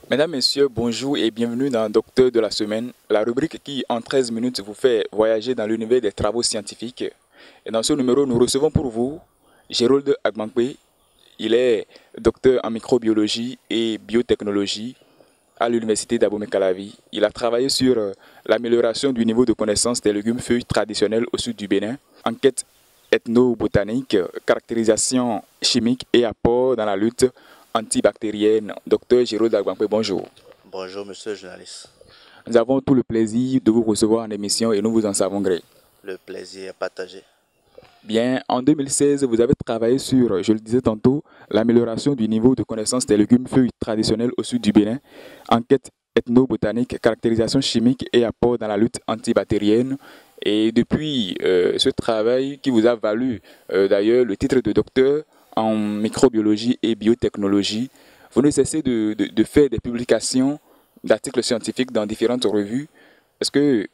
Mesdames, Messieurs, bonjour et bienvenue dans Docteur de la semaine, la rubrique qui, en 13 minutes, vous fait voyager dans l'univers des travaux scientifiques. Et dans ce numéro, nous recevons pour vous Gérold Agbankwe. Il est docteur en microbiologie et biotechnologie à l'université d'Abomey-Calavi. Il a travaillé sur l'amélioration du niveau de connaissance des légumes feuilles traditionnels au sud du Bénin, enquête ethnobotanique, caractérisation chimique et apport dans la lutte antibactérienne. Docteur Géraud Dagbankwe, bonjour. Bonjour, monsieur le journaliste. Nous avons tout le plaisir de vous recevoir en émission et nous vous en savons gré. Le plaisir est partagé. Bien, en 2016, vous avez travaillé sur, je le disais tantôt, l'amélioration du niveau de connaissance des légumes feuilles traditionnels au sud du Bénin, enquête ethnobotanique, caractérisation chimique et apport dans la lutte antibactérienne. Et depuis ce travail qui vous a valu d'ailleurs le titre de docteur en microbiologie et biotechnologie, vous ne cessez de faire des publications d'articles scientifiques dans différentes revues. Est-ce que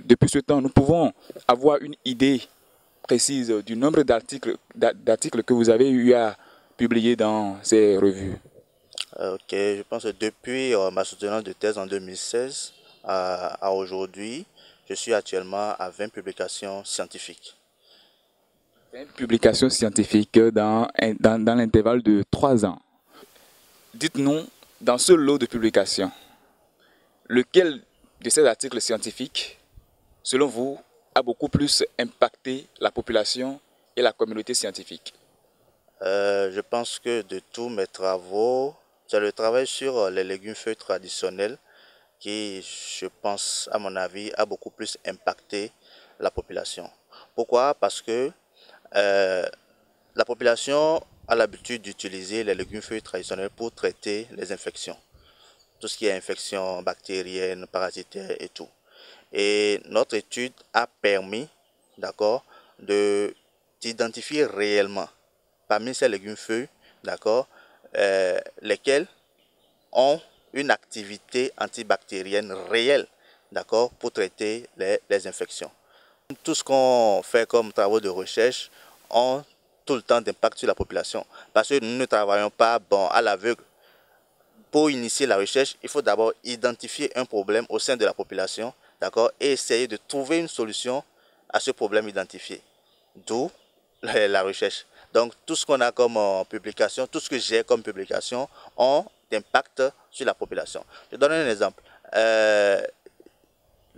depuis ce temps, nous pouvons avoir une idée précise du nombre d'articles que vous avez eu à publier dans ces revues? Ok, je pense que depuis ma soutenance de thèse en 2016 à aujourd'hui, je suis actuellement à 20 publications scientifiques. Une publication scientifique dans l'intervalle de 3 ans. Dites-nous, dans ce lot de publications, lequel de ces articles scientifiques, selon vous, a beaucoup plus impacté la population et la communauté scientifique? Je pense que de tous mes travaux, c'est le travail sur les légumes feuilles traditionnels qui, je pense, à mon avis, a beaucoup plus impacté la population. Pourquoi? Parce que la population a l'habitude d'utiliser les légumes feuilles traditionnels pour traiter les infections. Tout ce qui est infection bactérienne, parasitaire et tout. Et notre étude a permis, d'accord, d'identifier réellement parmi ces légumes feuilles, d'accord, lesquels ont une activité antibactérienne réelle, d'accord, pour traiter les infections. Tout ce qu'on fait comme travaux de recherche ont tout le temps d'impact sur la population parce que nous ne travaillons pas à l'aveugle. Pour initier la recherche, il faut d'abord identifier un problème au sein de la population, d'accord, et essayer de trouver une solution à ce problème identifié. D'où la recherche. Donc, tout ce qu'on a comme publication, tout ce que j'ai comme publication, ont d'impact sur la population. Je donne un exemple.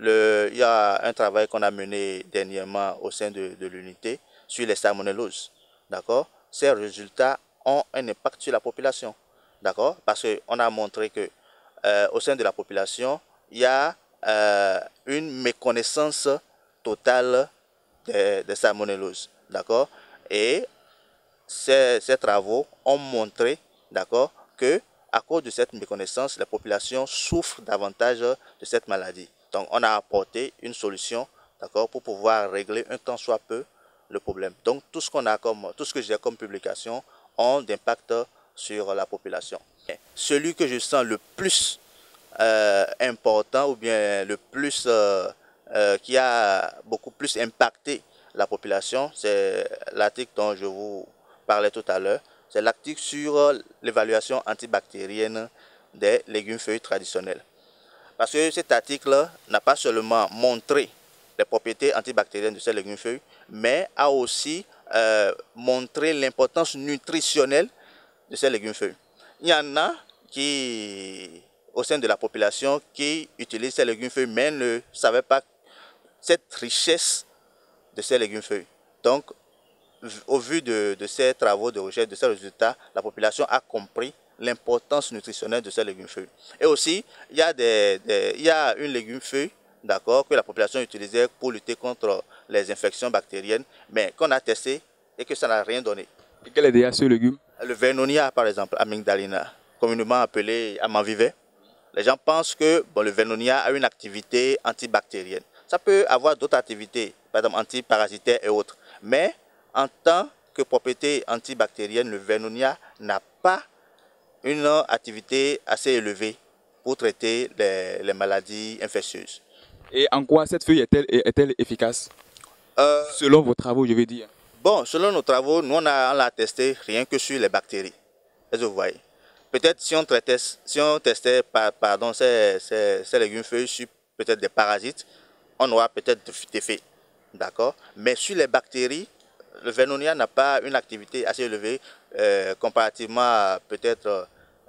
Il y a un travail qu'on a mené dernièrement au sein de l'unité sur les salmonelloses. D'accord? Ces résultats ont un impact sur la population. D'accord? Parce qu'on a montré que au sein de la population, il y a une méconnaissance totale des salmonelloses. D'accord? Et ces travaux ont montré, d'accord, que à cause de cette méconnaissance, la population souffre davantage de cette maladie. Donc, on a apporté une solution, d'accord, pour pouvoir régler un tant soit peu le problème. Donc, tout ce que j'ai comme publication ont d'impact sur la population. Celui que je sens le plus important ou bien le plus qui a beaucoup plus impacté la population, c'est l'article dont je vous parlais tout à l'heure. C'est l'article sur l'évaluation antibactérienne des légumes feuilles traditionnels. Parce que cet article n'a pas seulement montré les propriétés antibactériennes de ces légumes feuilles, mais a aussi montré l'importance nutritionnelle de ces légumes feuilles. Il y en a qui, au sein de la population, qui utilisent ces légumes feuilles, mais ne savaient pas cette richesse de ces légumes feuilles. Donc, au vu de ces travaux de recherche, de ces résultats, la population a compris l'importance nutritionnelle de ces légumes feuilles. Et aussi, il y a une légume feuille, d'accord, que la population utilisait pour lutter contre les infections bactériennes, mais qu'on a testé et que ça n'a rien donné. Et quel est déjà ce légume? Le Vernonia, par exemple, Amygdalina, communément appelé Amanvivet. Les gens pensent que le Vernonia a une activité antibactérienne. Ça peut avoir d'autres activités, par exemple antiparasitaires et autres. Mais en tant que propriété antibactérienne, le Vernonia n'a pas une activité assez élevée pour traiter les maladies infectieuses. Et en quoi cette feuille est-elle efficace? Selon vos travaux, je veux dire. Bon, selon nos travaux, nous on l'a testé rien que sur les bactéries. Est-ce que vous voyez? peut-être si on testait pardon, ces légumes feuilles sur peut-être des parasites, on aura peut-être des faits. D'accord? Mais sur les bactéries, le Vernonia n'a pas une activité assez élevée comparativement à peut-être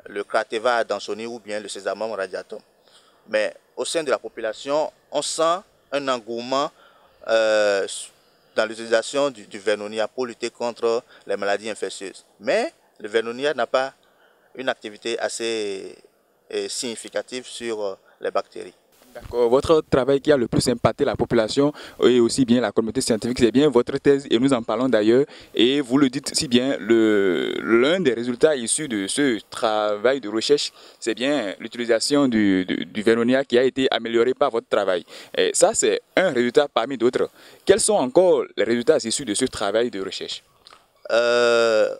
le Crateva adansoni ou bien le Sesamum radiatum. Mais au sein de la population, on sent un engouement dans l'utilisation du Vernonia pour lutter contre les maladies infectieuses. Mais le Vernonia n'a pas une activité assez significative sur les bactéries. D'accord. Votre travail qui a le plus impacté la population et aussi bien la communauté scientifique, c'est bien votre thèse et nous en parlons d'ailleurs. Et vous le dites si bien, l'un des résultats issus de ce travail de recherche, c'est bien l'utilisation du Vernonia qui a été amélioré par votre travail. Et ça, c'est un résultat parmi d'autres. Quels sont encore les résultats issus de ce travail de recherche?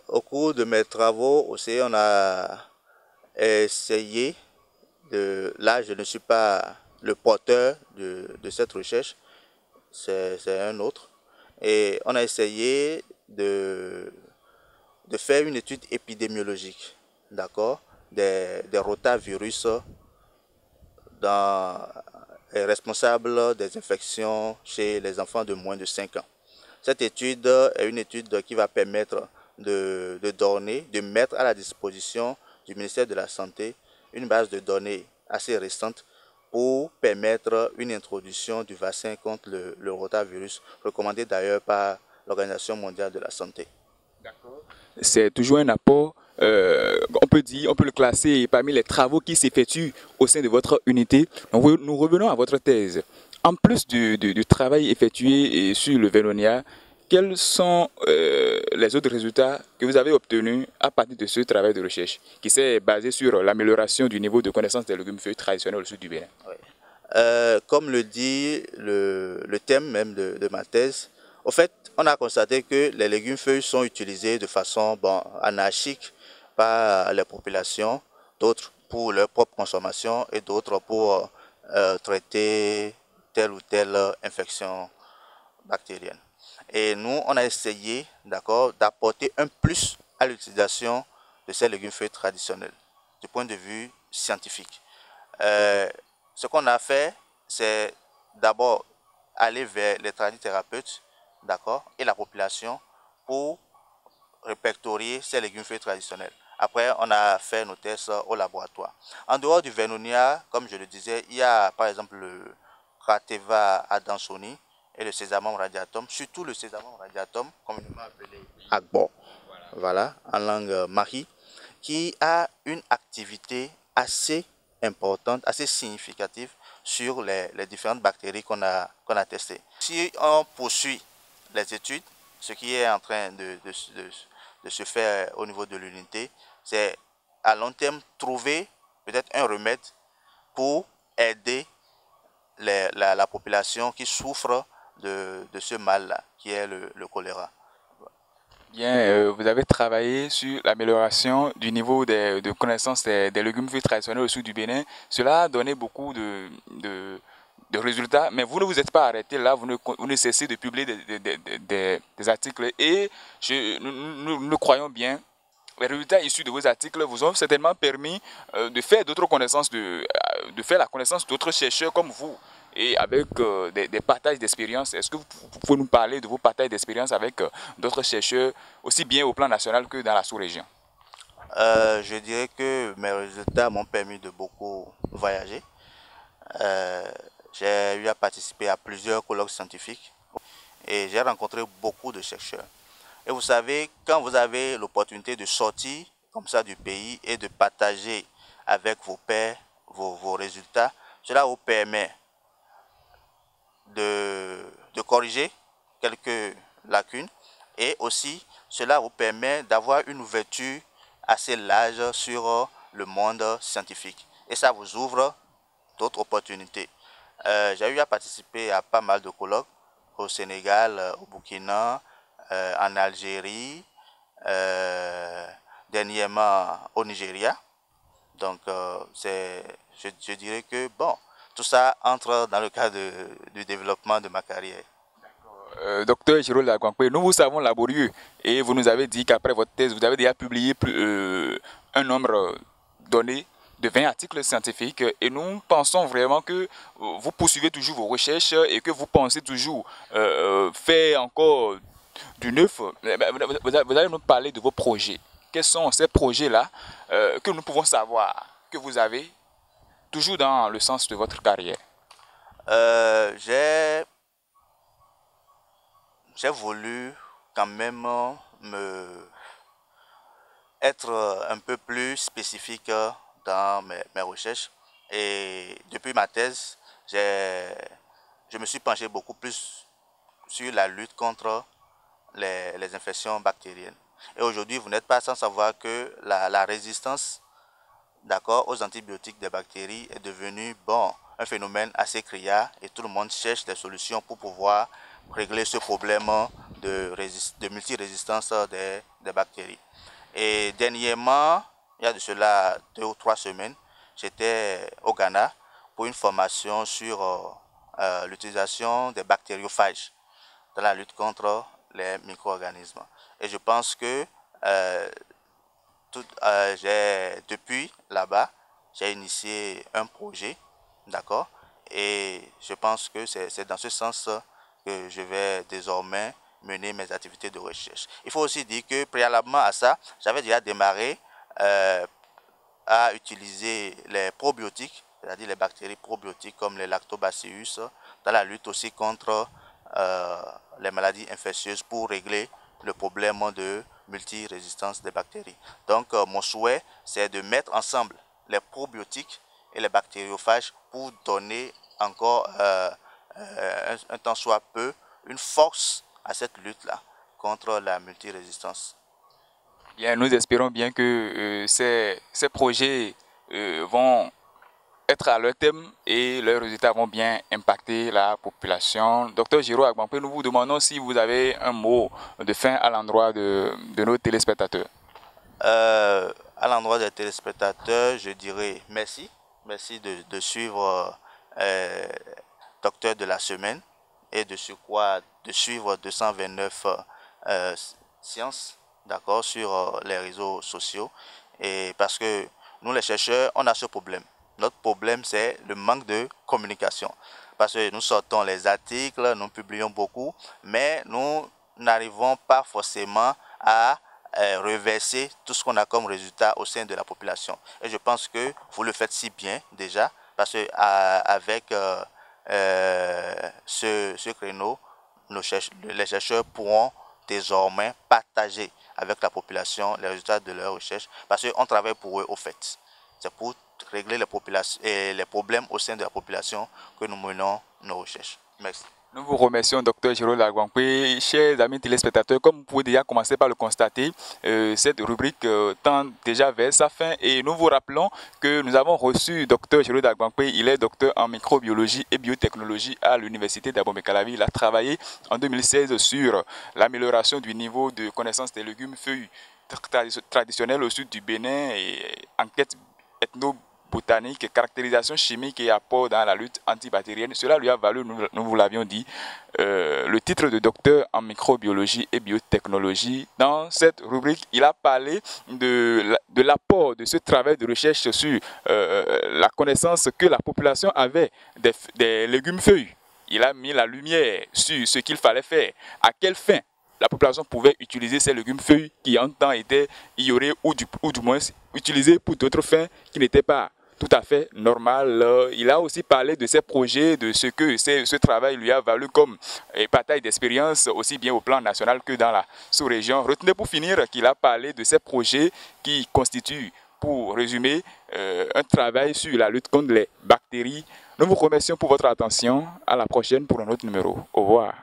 Au cours de mes travaux aussi, on a essayé là, je ne suis pas le porteur de cette recherche, c'est un autre. Et on a essayé de faire une étude épidémiologique, d'accord, des rotavirus responsables des infections chez les enfants de moins de 5 ans. Cette étude est une étude qui va permettre de mettre à la disposition du ministère de la Santé une base de données assez récente pour permettre une introduction du vaccin contre le rotavirus, recommandé d'ailleurs par l'Organisation mondiale de la santé. C'est toujours un apport, on peut dire, on peut le classer parmi les travaux qui s'effectuent au sein de votre unité. Donc, nous revenons à votre thèse. En plus du travail effectué sur le Vernonia, quels sont les autres résultats que vous avez obtenus à partir de ce travail de recherche qui s'est basé sur l'amélioration du niveau de connaissance des légumes feuilles traditionnels au sud du Bénin? Oui. Comme le dit le thème même de ma thèse, au fait, on a constaté que les légumes feuilles sont utilisés de façon anarchique par les populations, d'autres pour leur propre consommation et d'autres pour traiter telle ou telle infection bactérienne. Et nous, on a essayé, d'accord, d'apporter un plus à l'utilisation de ces légumes feuilles traditionnels du point de vue scientifique. Ce qu'on a fait, c'est d'abord aller vers les tradithérapeutes, d'accord, et la population pour répertorier ces légumes feuilles traditionnels. Après, on a fait nos tests au laboratoire. En dehors du Vernonia, comme je le disais, il y a par exemple le Crateva adansoni et le Sesamum radiatum, surtout le Sesamum radiatum, communément appelé Agbo, voilà, en langue mari, qui a une activité assez importante, assez significative sur les différentes bactéries qu'on a testées. Si on poursuit les études, ce qui est en train de se faire au niveau de l'unité, c'est à long terme trouver peut-être un remède pour aider la population qui souffre de ce mal-là, qui est le choléra. Bien, vous avez travaillé sur l'amélioration du niveau de connaissance des légumes feuilles traditionnels au sud du Bénin. Cela a donné beaucoup de résultats, mais vous ne vous êtes pas arrêté là, vous ne cessez de publier des articles et nous croyons bien. Les résultats issus de vos articles vous ont certainement permis de faire d'autres connaissances, de faire la connaissance d'autres chercheurs comme vous et avec des partages d'expérience. Est-ce que vous pouvez nous parler de vos partages d'expérience avec d'autres chercheurs, aussi bien au plan national que dans la sous-région? Je dirais que mes résultats m'ont permis de beaucoup voyager. J'ai eu à participer à plusieurs colloques scientifiques et j'ai rencontré beaucoup de chercheurs. Et vous savez, quand vous avez l'opportunité de sortir comme ça du pays et de partager avec vos pairs vos résultats, cela vous permet de corriger quelques lacunes et aussi cela vous permet d'avoir une ouverture assez large sur le monde scientifique. Et ça vous ouvre d'autres opportunités. J'ai eu à participer à pas mal de colloques au Sénégal, au Burkina, en Algérie, dernièrement au Nigeria. Donc, je dirais que bon, tout ça entre dans le cadre du développement de ma carrière. Docteur Giraud Lagwankwe, nous vous savons laborieux et vous nous avez dit qu'après votre thèse, vous avez déjà publié un nombre donné de 20 articles scientifiques et nous pensons vraiment que vous poursuivez toujours vos recherches et que vous pensez toujours faire encore du neuf. Vous allez nous parler de vos projets. Quels sont ces projets-là que nous pouvons savoir que vous avez toujours dans le sens de votre carrière? J'ai voulu quand même être un peu plus spécifique dans mes recherches. Et depuis ma thèse, je me suis penché beaucoup plus sur la lutte contre les infections bactériennes. Et aujourd'hui, vous n'êtes pas sans savoir que la résistance, d'accord, aux antibiotiques des bactéries est devenue un phénomène assez criard et tout le monde cherche des solutions pour pouvoir régler ce problème de multirésistance des bactéries. Et dernièrement, il y a de cela 2 ou 3 semaines, j'étais au Ghana pour une formation sur l'utilisation des bactériophages dans la lutte contre les micro-organismes. Et je pense que depuis là-bas, j'ai initié un projet, d'accord? Et je pense que c'est dans ce sens que je vais désormais mener mes activités de recherche. Il faut aussi dire que préalablement à ça, j'avais déjà démarré à utiliser les probiotiques, c'est-à-dire les bactéries probiotiques comme les lactobacillus, dans la lutte aussi contre les maladies infectieuses pour régler le problème de multirésistance des bactéries. Donc mon souhait, c'est de mettre ensemble les probiotiques et les bactériophages pour donner encore un tant soit peu une force à cette lutte-là contre la multirésistance. Bien, nous espérons bien que ces projets vont être à leur thème et leurs résultats vont bien impacter la population. Docteur Giro Agbankpe, nous vous demandons si vous avez un mot de fin à l'endroit de nos téléspectateurs. À l'endroit des téléspectateurs, je dirais merci. Merci de suivre Docteur de la semaine et de suivre 229 Sciences, d'accord, sur les réseaux sociaux. Et parce que nous, les chercheurs, on a ce problème. Notre problème, c'est le manque de communication. Parce que nous sortons les articles, nous publions beaucoup, mais nous n'arrivons pas forcément à reverser tout ce qu'on a comme résultat au sein de la population. Et je pense que vous le faites si bien déjà, parce que avec ce créneau, les chercheurs pourront désormais partager avec la population les résultats de leurs recherches, parce qu'on travaille pour eux au fait. C'est pour régler les problèmes au sein de la population que nous menons nos recherches. Merci. Nous vous remercions, Dr Giro Agbankpe. Chers amis téléspectateurs, comme vous pouvez déjà commencer par le constater, cette rubrique tend déjà vers sa fin et nous vous rappelons que nous avons reçu Dr Giro Agbankpe. Il est docteur en microbiologie et biotechnologie à l'université d'Abomey-Calavi. Il a travaillé en 2016 sur l'amélioration du niveau de connaissance des légumes feuilles traditionnels au sud du Bénin et enquête ethnobotanique, caractérisation chimique et apport dans la lutte antibactérienne. Cela lui a valu, nous vous l'avions dit, le titre de docteur en microbiologie et biotechnologie. Dans cette rubrique, il a parlé de l'apport de ce travail de recherche sur la connaissance que la population avait des légumes feuilles. Il a mis la lumière sur ce qu'il fallait faire, à quelle fin la population pouvait utiliser ces légumes feuilles qui en temps étaient ignorés ou du moins utilisés pour d'autres fins qui n'étaient pas tout à fait normales. Il a aussi parlé de ses projets, de ce que ce travail lui a valu comme partage d'expérience aussi bien au plan national que dans la sous-région. Retenez pour finir qu'il a parlé de ses projets qui constituent, pour résumer, un travail sur la lutte contre les bactéries. Nous vous remercions pour votre attention. À la prochaine pour un autre numéro. Au revoir.